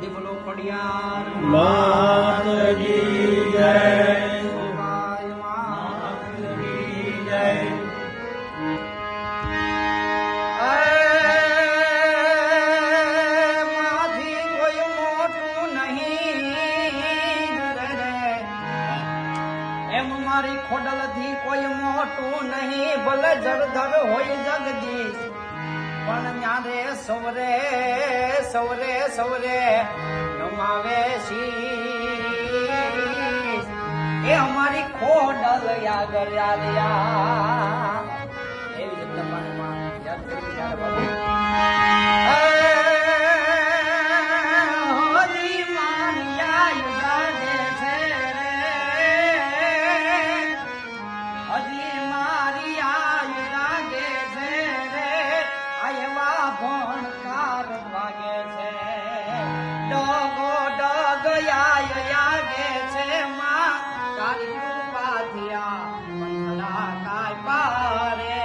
દિલથી બોલો ખોડિયાર માતજી જય ગોપાલ માતજી જય માથી કોઈ મોટું નહીં એમ મારી ખોડલથી કોઈ મોટું નહીં ભલે જળધર હોય જગદીશ પણ ન્યારે સવરે સવરે સવરે નમાવે શીશ એ અમારી ખોડલ યાગર યાદયા એવી રીતે પાણીમાં યાદ કરી ત્યારે બાબુ હરી મારિયા યુગાને છે રે હજી મારી આયુ લાગે છે રે આયવા ભણકાર વાગે છે ડગો ડગ આય યાગે છે માં તારી કૃપાથી આ મંથરા કાય પારે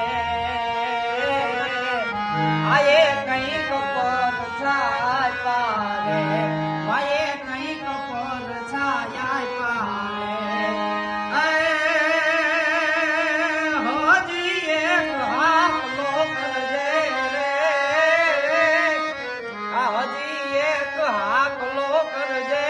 આયે કંઈક પર છાય પારે આયે કંઈક પર છાયા પારે હજી એક હાકલો કરજે રે હજી એક હાકલો કરજે